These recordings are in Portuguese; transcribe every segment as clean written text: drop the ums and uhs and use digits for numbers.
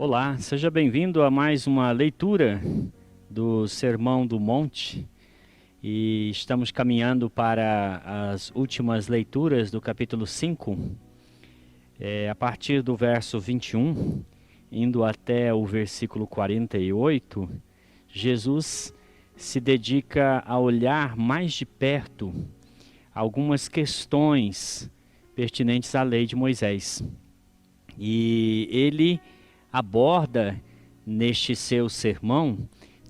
Olá, seja bem-vindo a mais uma leitura do Sermão do Monte. E estamos caminhando para as últimas leituras do capítulo 5, a partir do verso 21, indo até o versículo 48, Jesus se dedica a olhar mais de perto algumas questões pertinentes à lei de Moisés. E ele aborda neste seu sermão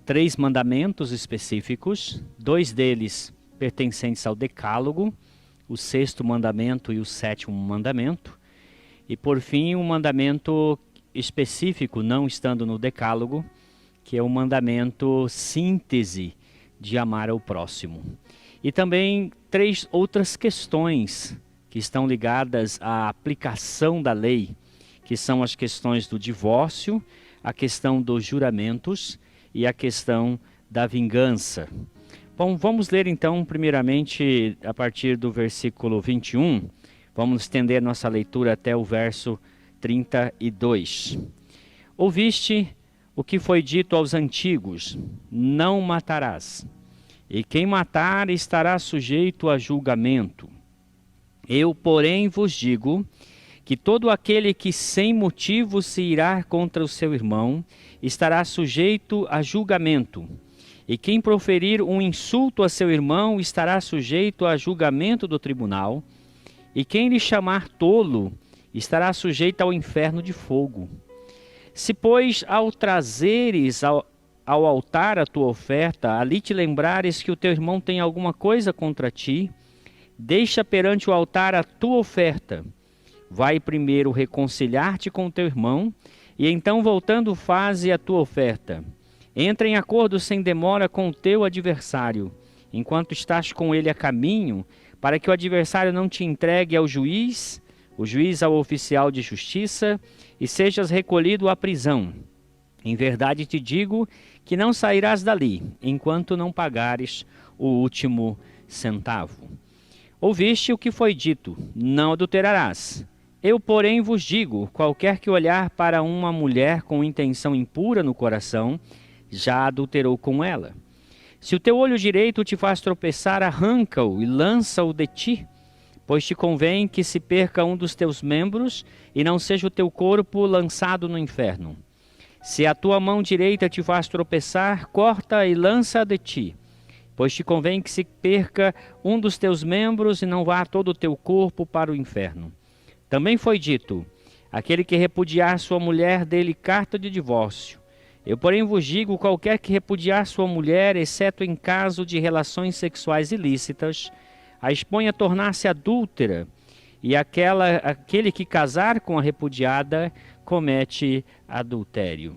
3 mandamentos específicos, 2 deles pertencentes ao Decálogo, o 6º mandamento e o 7º mandamento, e por fim um mandamento específico, não estando no Decálogo, que é o mandamento síntese de amar ao próximo. E também 3 outras questões que estão ligadas à aplicação da lei, que são as questões do divórcio, a questão dos juramentos e a questão da vingança. Bom, vamos ler então primeiramente a partir do versículo 21, vamos estender nossa leitura até o verso 32. Ouviste o que foi dito aos antigos: não matarás, e quem matar estará sujeito a julgamento. Eu, porém, vos digo que todo aquele que sem motivo se irá contra o seu irmão estará sujeito a julgamento. E quem proferir um insulto a seu irmão estará sujeito a julgamento do tribunal. E quem lhe chamar tolo estará sujeito ao inferno de fogo. Se, pois, ao trazeres ao altar a tua oferta, ali te lembrares que o teu irmão tem alguma coisa contra ti, deixa perante o altar a tua oferta. Vai primeiro reconciliar-te com o teu irmão, e então, voltando, faze a tua oferta. Entra em acordo sem demora com o teu adversário, enquanto estás com ele a caminho, para que o adversário não te entregue ao juiz, o juiz ao oficial de justiça, e sejas recolhido à prisão. Em verdade te digo que não sairás dali, enquanto não pagares o último centavo. Ouviste o que foi dito: não adulterarás. Eu, porém, vos digo, qualquer que olhar para uma mulher com intenção impura no coração, já adulterou com ela. Se o teu olho direito te faz tropeçar, arranca-o e lança-o de ti, pois te convém que se perca um dos teus membros e não seja o teu corpo lançado no inferno. Se a tua mão direita te faz tropeçar, corta e lança-a de ti, pois te convém que se perca um dos teus membros e não vá todo o teu corpo para o inferno. Também foi dito: aquele que repudiar sua mulher, dê-lhe carta de divórcio. Eu, porém, vos digo: qualquer que repudiar sua mulher, exceto em caso de relações sexuais ilícitas, a expõe a tornar-se adúltera, e aquele que casar com a repudiada comete adultério.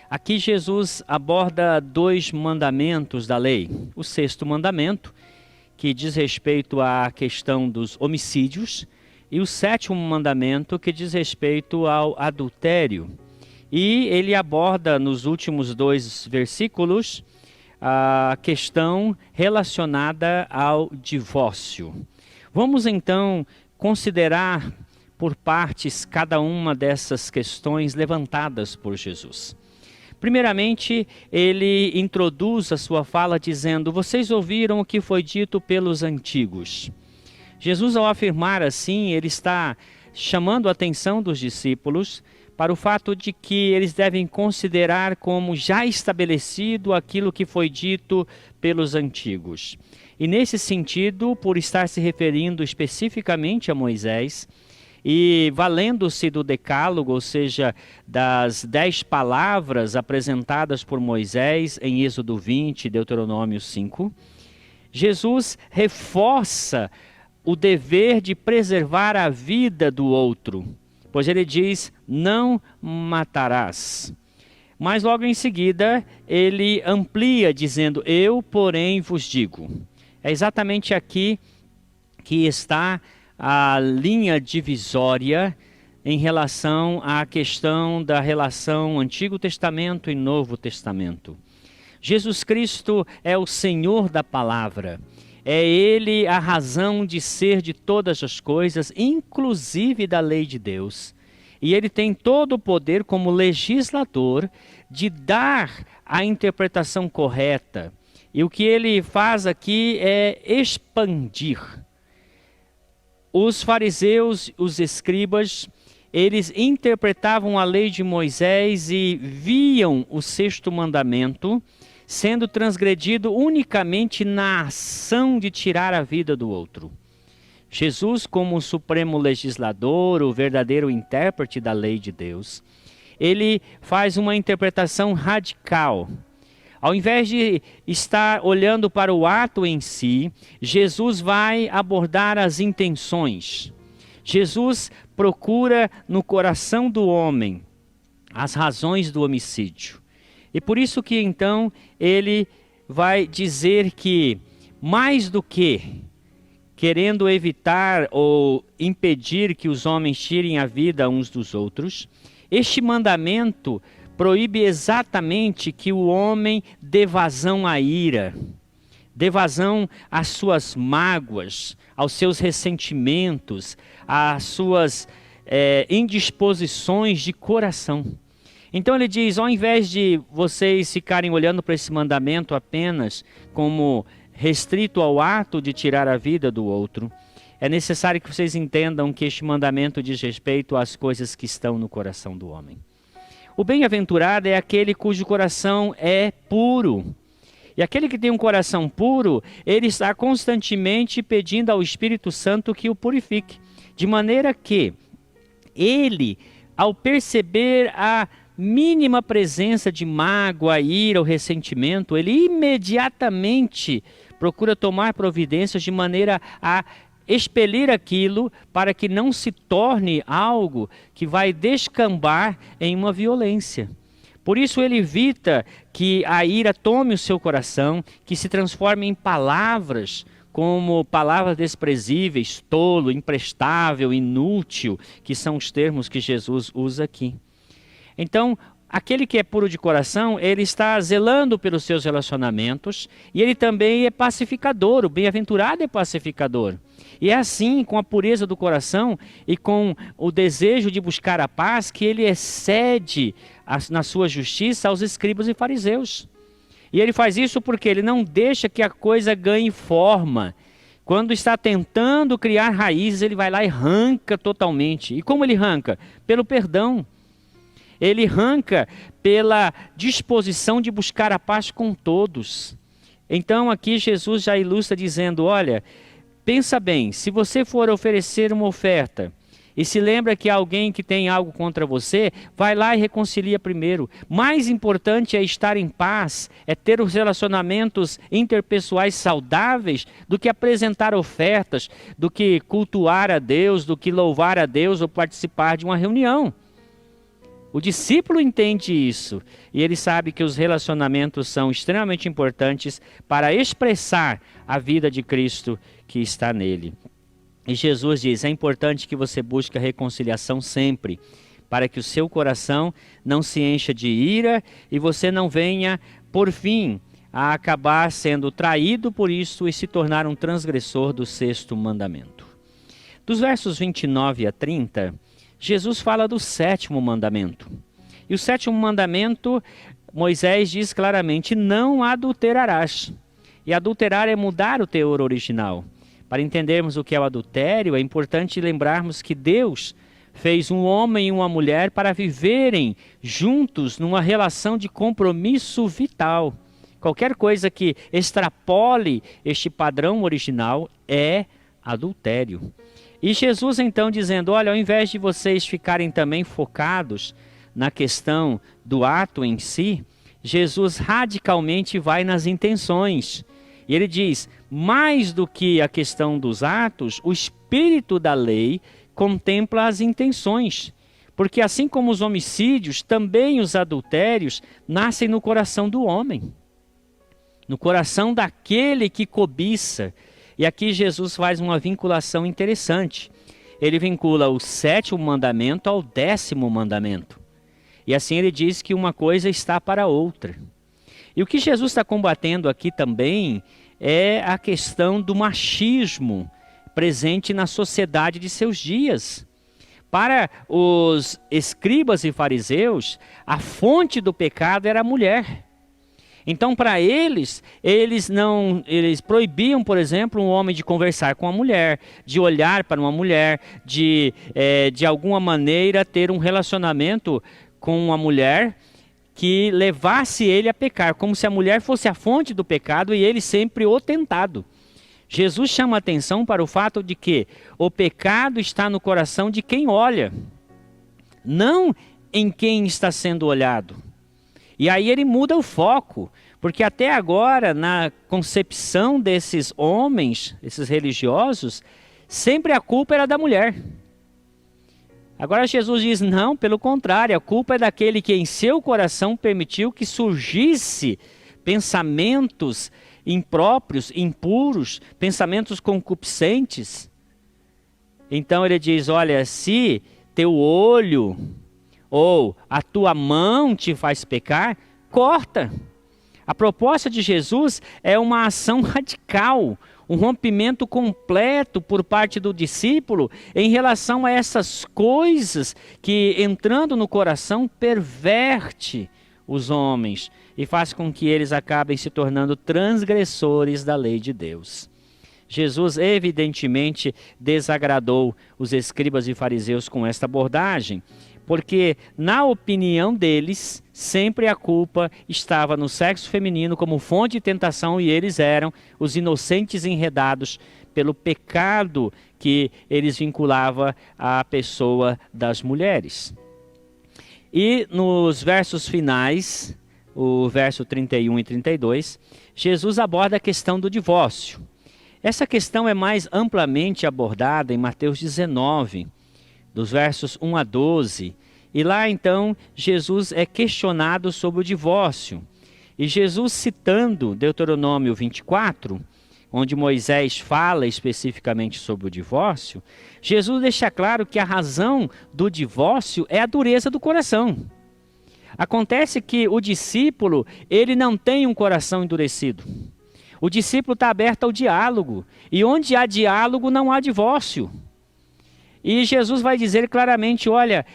Aqui Jesus aborda 2 mandamentos da lei. O 6º mandamento, que diz respeito à questão dos homicídios, e o 7º mandamento, que diz respeito ao adultério. E ele aborda nos últimos 2 versículos a questão relacionada ao divórcio. Vamos então considerar por partes cada uma dessas questões levantadas por Jesus. Primeiramente, ele introduz a sua fala dizendo: vocês ouviram o que foi dito pelos antigos. Jesus, ao afirmar assim, ele está chamando a atenção dos discípulos para o fato de que eles devem considerar como já estabelecido aquilo que foi dito pelos antigos. E nesse sentido, por estar se referindo especificamente a Moisés, e valendo-se do Decálogo, ou seja, das 10 palavras apresentadas por Moisés em Êxodo 20 e Deuteronômio 5, Jesus reforça o dever de preservar a vida do outro, pois ele diz: não matarás. Mas logo em seguida ele amplia dizendo: eu, porém, vos digo. É exatamente aqui que está a linha divisória em relação à questão da relação Antigo Testamento e Novo Testamento. Jesus Cristo é o Senhor da palavra. É Ele a razão de ser de todas as coisas, inclusive da lei de Deus. e ele tem todo o poder como legislador de dar a interpretação correta. E o que ele faz aqui é expandir. Os fariseus, os escribas, eles interpretavam a lei de Moisés e viam o sexto mandamento sendo transgredido unicamente na ação de tirar a vida do outro. Jesus, como o supremo legislador, o verdadeiro intérprete da lei de Deus, ele faz uma interpretação radical. Ao invés de estar olhando para o ato em si, Jesus vai abordar as intenções. Jesus procura no coração do homem as razões do homicídio. E por isso que então ele vai dizer que mais do que querendo evitar ou impedir que os homens tirem a vida uns dos outros, este mandamento proíbe exatamente que o homem dê vazão à ira, dê vazão às suas mágoas, aos seus ressentimentos, às suas indisposições de coração. Então ele diz, ao invés de vocês ficarem olhando para esse mandamento apenas como restrito ao ato de tirar a vida do outro, é necessário que vocês entendam que este mandamento diz respeito às coisas que estão no coração do homem. O bem-aventurado é aquele cujo coração é puro. E aquele que tem um coração puro, ele está constantemente pedindo ao Espírito Santo que o purifique. De maneira que ele, ao perceber a mínima presença de mágoa, ira ou ressentimento, ele imediatamente procura tomar providências de maneira a expelir aquilo para que não se torne algo que vai descambar em uma violência. Por isso ele evita que a ira tome o seu coração, que se transforme em palavras, como palavras desprezíveis, tolo, imprestável, inútil, que são os termos que Jesus usa aqui. Então, aquele que é puro de coração, ele está zelando pelos seus relacionamentos e ele também é pacificador, o bem-aventurado é pacificador. E é assim, com a pureza do coração e com o desejo de buscar a paz, que ele excede na sua justiça aos escribas e fariseus. E ele faz isso porque ele não deixa que a coisa ganhe forma. Quando está tentando criar raízes, ele vai lá e arranca totalmente. E como ele arranca? Pelo perdão. Ele arranca pela disposição de buscar a paz com todos. Então aqui Jesus já ilustra dizendo, olha, pensa bem, se você for oferecer uma oferta e se lembra que alguém que tem algo contra você, vai lá e reconcilia primeiro. Mais importante é estar em paz, é ter os relacionamentos interpessoais saudáveis do que apresentar ofertas, do que cultuar a Deus, do que louvar a Deus ou participar de uma reunião. O discípulo entende isso e ele sabe que os relacionamentos são extremamente importantes para expressar a vida de Cristo que está nele. E Jesus diz, é importante que você busque a reconciliação sempre, para que o seu coração não se encha de ira e você não venha, por fim, a acabar sendo traído por isso e se tornar um transgressor do sexto mandamento. Dos versos 29 a 30... Jesus fala do sétimo mandamento. E o sétimo mandamento, Moisés diz claramente, não adulterarás. E adulterar é mudar o teor original. Para entendermos o que é o adultério, é importante lembrarmos que Deus fez um homem e uma mulher para viverem juntos numa relação de compromisso vital. Qualquer coisa que extrapole este padrão original é adultério. E Jesus então dizendo, olha, ao invés de vocês ficarem também focados na questão do ato em si, Jesus radicalmente vai nas intenções. E ele diz, mais do que a questão dos atos, o espírito da lei contempla as intenções. Porque assim como os homicídios, também os adultérios nascem no coração do homem. No coração daquele que cobiça. E aqui Jesus faz uma vinculação interessante. Ele vincula o sétimo mandamento ao 10º mandamento. E assim ele diz que uma coisa está para outra. E o que Jesus está combatendo aqui também é a questão do machismo presente na sociedade de seus dias. Para os escribas e fariseus, a fonte do pecado era a mulher. Então, para eles proibiam, por exemplo, um homem de conversar com a mulher, de olhar para uma mulher, de alguma maneira ter um relacionamento com uma mulher que levasse ele a pecar, como se a mulher fosse a fonte do pecado e ele sempre o tentado. Jesus chama a atenção para o fato de que o pecado está no coração de quem olha, não em quem está sendo olhado. E aí ele muda o foco, porque até agora, na concepção desses homens, esses religiosos, sempre a culpa era da mulher. Agora Jesus diz, não, pelo contrário, a culpa é daquele que em seu coração permitiu que surgisse pensamentos impróprios, impuros, pensamentos concupiscentes. Então ele diz, olha, se teu olho ou a tua mão te faz pecar, corta. A proposta de Jesus é uma ação radical, um rompimento completo por parte do discípulo em relação a essas coisas que, entrando no coração, perverte os homens e faz com que eles acabem se tornando transgressores da lei de Deus. Jesus evidentemente desagradou os escribas e fariseus com esta abordagem, porque, na opinião deles, sempre a culpa estava no sexo feminino como fonte de tentação e eles eram os inocentes enredados pelo pecado que eles vinculavam à pessoa das mulheres. E nos versos finais, o verso 31 e 32, Jesus aborda a questão do divórcio. Essa questão é mais amplamente abordada em Mateus 19, dos versos 1 a 12, e lá então Jesus é questionado sobre o divórcio. E Jesus, citando Deuteronômio 24, onde Moisés fala especificamente sobre o divórcio, Jesus deixa claro que a razão do divórcio é a dureza do coração. Acontece que o discípulo, ele não tem um coração endurecido. O discípulo está aberto ao diálogo, e onde há diálogo não há divórcio. E Jesus vai dizer claramente, olha,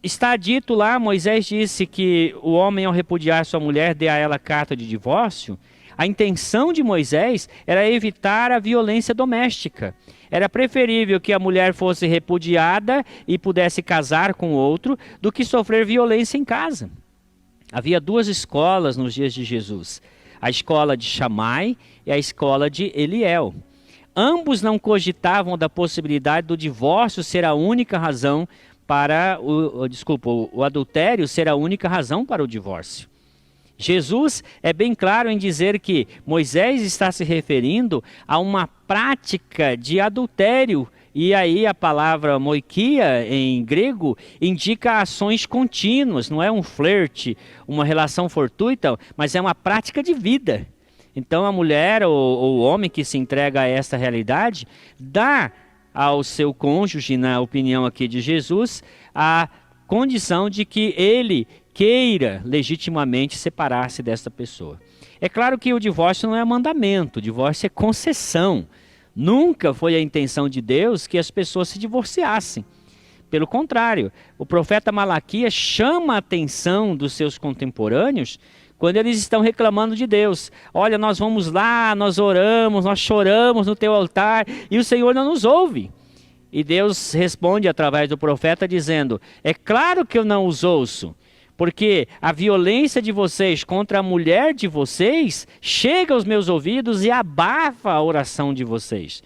está dito lá, Moisés disse que o homem ao repudiar sua mulher dê a ela carta de divórcio. A intenção de Moisés era evitar a violência doméstica. Era preferível que a mulher fosse repudiada e pudesse casar com outro do que sofrer violência em casa. Havia duas escolas nos dias de Jesus, a escola de Shammai e a escola de Eliel. Ambos não cogitavam da possibilidade do divórcio ser a única razão para o adultério ser a única razão para o divórcio. Jesus é bem claro em dizer que Moisés está se referindo a uma prática de adultério. E aí a palavra moikia em grego indica ações contínuas, não é um flerte, uma relação fortuita, mas é uma prática de vida. Então a mulher ou o homem que se entrega a esta realidade dá ao seu cônjuge, na opinião aqui de Jesus, a condição de que ele queira legitimamente separar-se desta pessoa. É claro que o divórcio não é mandamento, o divórcio é concessão. Nunca foi a intenção de Deus que as pessoas se divorciassem. Pelo contrário, o profeta Malaquias chama a atenção dos seus contemporâneos quando eles estão reclamando de Deus. Olha, nós vamos lá, nós oramos, nós choramos no teu altar e o Senhor não nos ouve. E Deus responde através do profeta dizendo, é claro que eu não os ouço, porque a violência de vocês contra a mulher de vocês chega aos meus ouvidos e abafa a oração de vocês.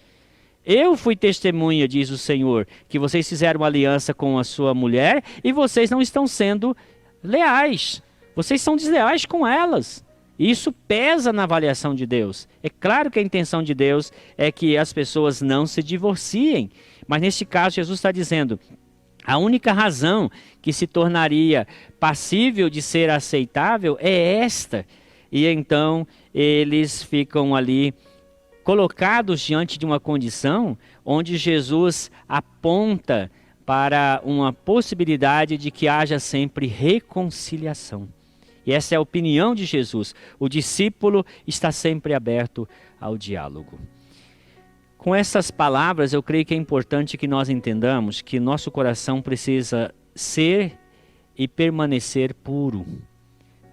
Eu fui testemunha, diz o Senhor, que vocês fizeram uma aliança com a sua mulher e vocês não estão sendo leais. Vocês são desleais com elas. Isso pesa na avaliação de Deus. É claro que a intenção de Deus é que as pessoas não se divorciem. Mas neste caso, Jesus está dizendo, a única razão que se tornaria passível de ser aceitável é esta. E então eles ficam ali colocados diante de uma condição onde Jesus aponta para uma possibilidade de que haja sempre reconciliação. E essa é a opinião de Jesus. O discípulo está sempre aberto ao diálogo. Com essas palavras, eu creio que é importante que nós entendamos que nosso coração precisa ser e permanecer puro,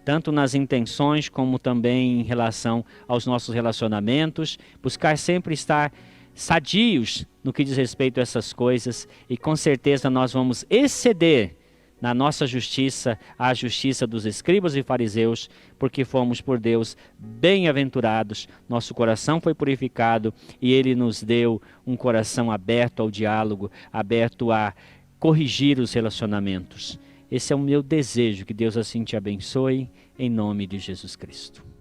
tanto nas intenções como também em relação aos nossos relacionamentos, buscar sempre estar sadios no que diz respeito a essas coisas, e com certeza nós vamos exceder na nossa justiça a justiça dos escribas e fariseus, porque fomos por Deus bem-aventurados, nosso coração foi purificado e Ele nos deu um coração aberto ao diálogo, aberto a corrigir os relacionamentos. Esse é o meu desejo, que Deus assim te abençoe, em nome de Jesus Cristo.